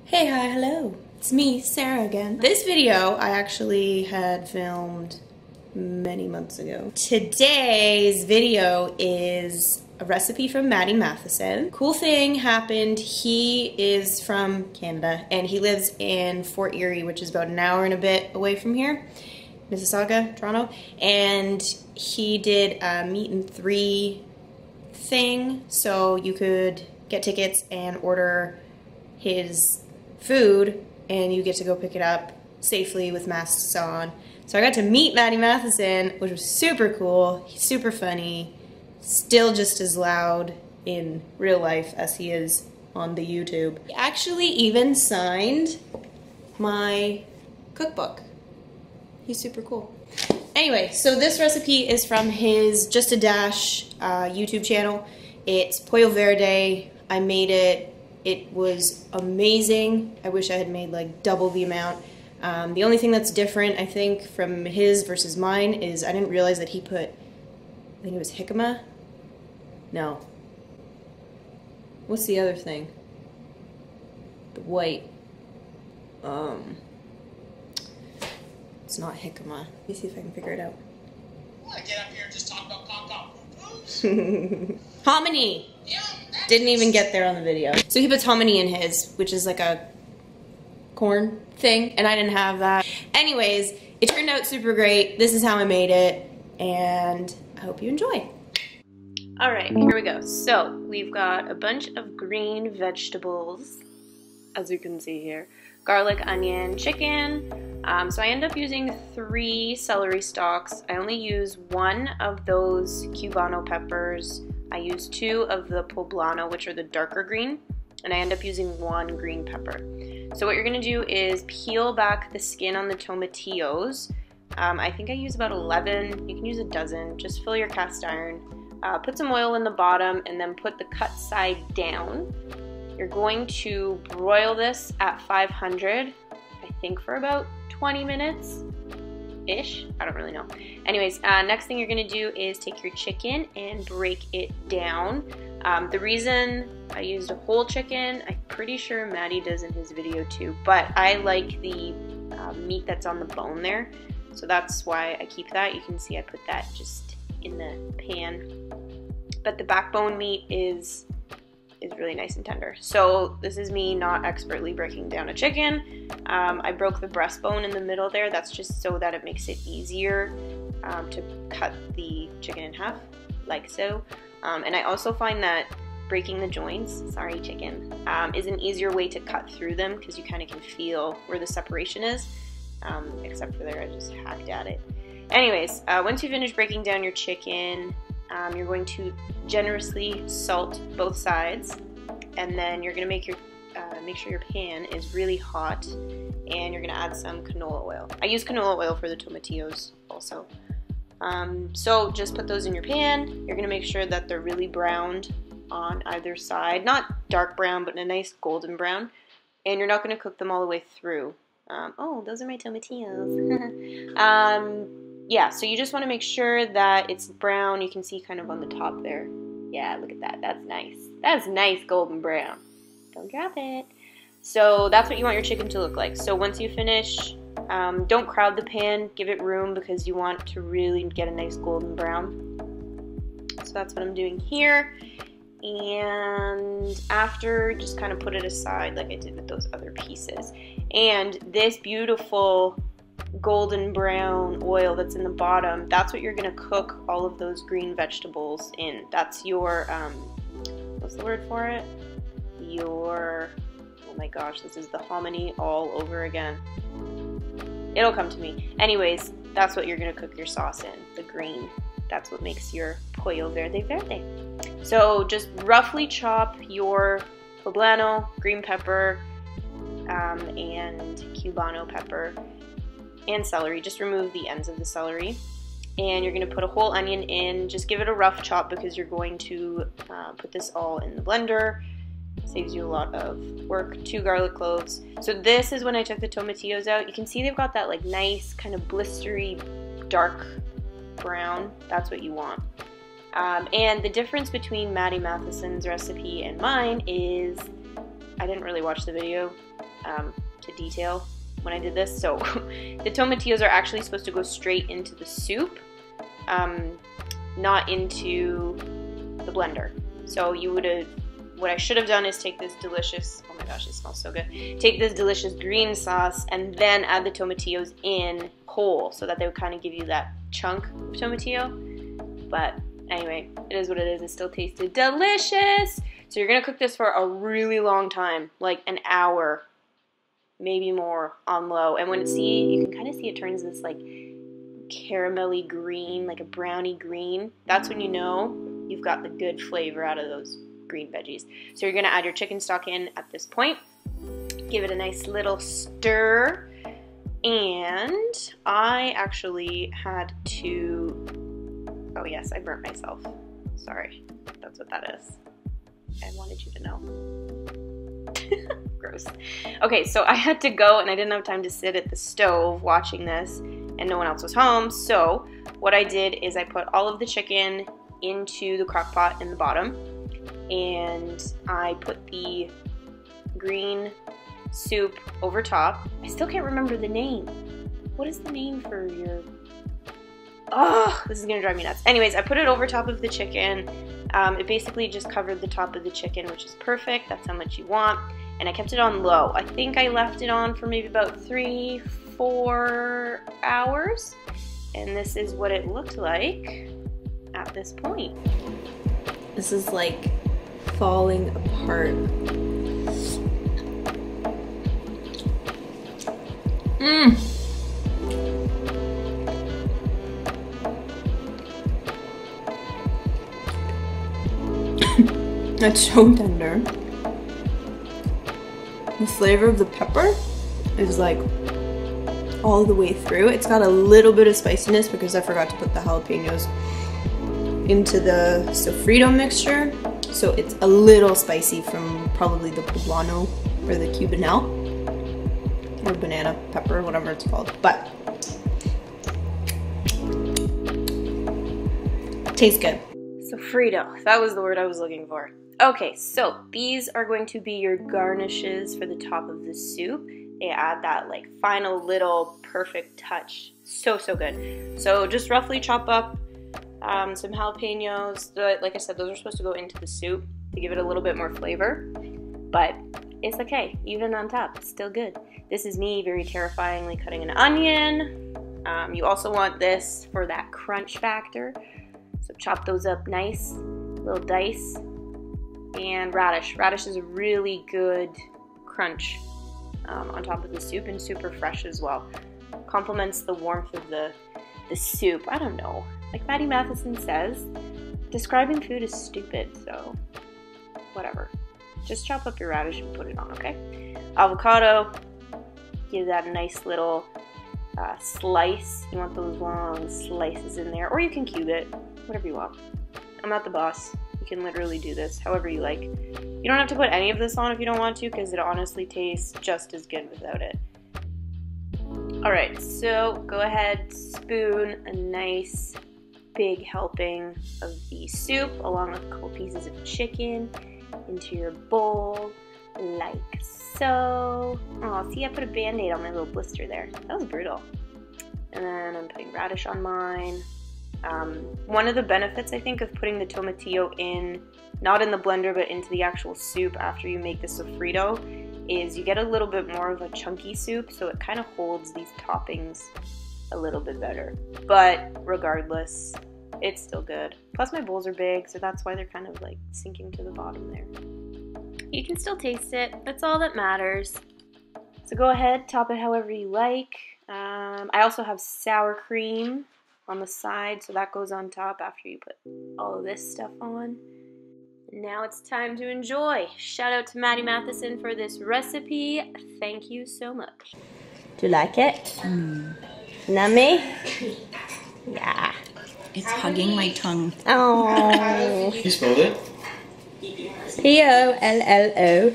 Hey, hi, hello. It's me, Sarah again. This video I actually had filmed many months ago. Today's video is a recipe from Matty Matheson. Cool thing happened. He is from Canada and he lives in Fort Erie, which is about an hour and a bit away from here. Mississauga, Toronto. And he did a meet and three thing, so you could get tickets and order his food and you get to go pick it up safely with masks on. So I got to meet Matty Matheson, which was super cool. He's super funny, still just as loud in real life as he is on the YouTube. He actually even signed my cookbook. He's super cool. Anyway, so this recipe is from his Just a Dash YouTube channel. It's Pollo Verde. I made it. It was amazing. I wish I had made like double the amount. The only thing that's different, I think, from his versus mine is I didn't realize that he put, I think it was jicama? No. What's the other thing? The white. It's not jicama. Let me see if I can figure it out. I get up here and just talk about pop-pop. Hominy! Yeah, didn't even get there on the video. So he puts hominy in his, which is like a corn thing, and I didn't have that. Anyways, it turned out super great. This is how I made it, and I hope you enjoy. All right, here we go. So we've got a bunch of green vegetables, as you can see here. Garlic, onion, chicken. So I end up using 3 celery stalks. I only use 1 of those Cubano peppers. I use 2 of the poblano, which are the darker green, and I end up using 1 green pepper. So what you're gonna do is peel back the skin on the tomatillos. I think I use about 11. You can use a dozen. Just fill your cast iron. Put some oil in the bottom and then put the cut side down. You're going to broil this at 500, I think for about 20 minutes-ish. I don't really know. Anyways, next thing you're gonna do is take your chicken and break it down. The reason I used a whole chicken, I'm pretty sure Matty does in his video too, but I like the meat that's on the bone there. So that's why I keep that. You can see I put that just in the pan. But the backbone meat is really nice and tender. So this is me not expertly breaking down a chicken. I broke the breastbone in the middle there. That's just so that it makes it easier to cut the chicken in half, like so. And I also find that breaking the joints, sorry chicken, is an easier way to cut through them because you kind of can feel where the separation is. Except for there, I just hacked at it. Anyways, once you finish breaking down your chicken, you're going to generously salt both sides, and then you're going to make sure your pan is really hot, and you're going to add some canola oil. I use canola oil for the tomatillos also. So just put those in your pan. You're going to make sure that they're really browned on either side. Not dark brown, but a nice golden brown. And you're not going to cook them all the way through. Oh, those are my tomatillos. Yeah, so you just want to make sure that it's brown. You can see kind of on the top there. Yeah, look at that. That's nice. That's nice golden brown. Don't drop it. So that's what you want your chicken to look like. So once you finish, don't crowd the pan. Give it room because you want to really get a nice golden brown. So that's what I'm doing here. And after, just kind of put it aside like I did with those other pieces. And this beautiful golden brown oil that's in the bottom, that's what you're going to cook all of those green vegetables in. That's your, what's the word for it? Your, oh my gosh, this is the hominy all over again. It'll come to me. Anyways, that's what you're going to cook your sauce in, the green. That's what makes your Pollo Verde Verde. So just roughly chop your poblano, green pepper, and Cubano pepper, and celery. Just remove the ends of the celery. And you're going to put a whole onion in. Just give it a rough chop because you're going to put this all in the blender. Saves you a lot of work. 2 garlic cloves. So this is when I took the tomatillos out. You can see they've got that like nice kind of blistery dark brown. That's what you want. And the difference between Matty Matheson's recipe and mine is I didn't really watch the video to detail when I did this. So the tomatillos are actually supposed to go straight into the soup, not into the blender. So you would have, what I should have done is take this delicious, oh my gosh, it smells so good. Take this delicious green sauce and then add the tomatillos in whole so that they would kind of give you that chunk of tomatillo. But anyway, it is what it is. It still tasted delicious. So you're gonna cook this for a really long time, like an hour, maybe more on low. And when it's you can kind of see it turns this like caramelly green, like a brownie green. That's when you know you've got the good flavor out of those green veggies. So you're gonna add your chicken stock in at this point. Give it a nice little stir. And I actually had to, oh yes, I burnt myself. Sorry, that's what that is. I wanted you to know. Gross. Okay, so I had to go and I didn't have time to sit at the stove watching this and no one else was home. So what I did is I put all of the chicken into the crock pot in the bottom and I put the green soup over top. I still can't remember the name. What is the name for your... Oh, this is gonna drive me nuts. Anyways, I put it over top of the chicken. It basically just covered the top of the chicken, which is perfect. That's how much you want. And I kept it on low. I think I left it on for maybe about 3-4 hours. And this is what it looked like at this point. This is like falling apart. It's so tender. The flavor of the pepper is like all the way through. It's got a little bit of spiciness because I forgot to put the jalapenos into the sofrito mixture. So it's a little spicy from probably the poblano or the cubanelle or banana pepper, whatever it's called. But tastes good. Sofrito, that was the word I was looking for. Okay, so these are going to be your garnishes for the top of the soup. They add that like final little perfect touch. So, so good. So just roughly chop up some jalapenos. Like I said, those are supposed to go into the soup to give it a little bit more flavor. But it's okay, even on top, it's still good. This is me very terrifyingly cutting an onion. You also want this for that crunch factor. So chop those up nice, little dice. And radish. Radish is a really good crunch on top of the soup and super fresh as well. Complements the warmth of the soup. I don't know. Like Matty Matheson says, describing food is stupid, so whatever. Just chop up your radish and put it on, okay? Avocado. Give that a nice little slice. You want those long slices in there. Or you can cube it. Whatever you want. I'm not the boss. You can literally do this however you like. You don't have to put any of this on if you don't want to because it honestly tastes just as good without it. Alright, so go ahead, spoon a nice big helping of the soup along with a couple pieces of chicken into your bowl like so. Oh, see, I put a band-aid on my little blister there. That was brutal. And then I'm putting radish on mine. One of the benefits, I think, of putting the tomatillo in, not in the blender, but into the actual soup after you make the sofrito, is you get a little bit more of a chunky soup, so it kind of holds these toppings a little bit better. But regardless, it's still good. Plus my bowls are big, so that's why they're kind of like sinking to the bottom there. You can still taste it. That's all that matters. So go ahead, top it however you like. I also have sour cream on the side, so that goes on top after you put all of this stuff on. And now it's time to enjoy. Shout out to Matty Matheson for this recipe. Thank you so much. Do you like it? Nummy? Yeah. It's hugging my tongue. Oh. You spelled it? P-O-L-L-O-V-E-R-D-E.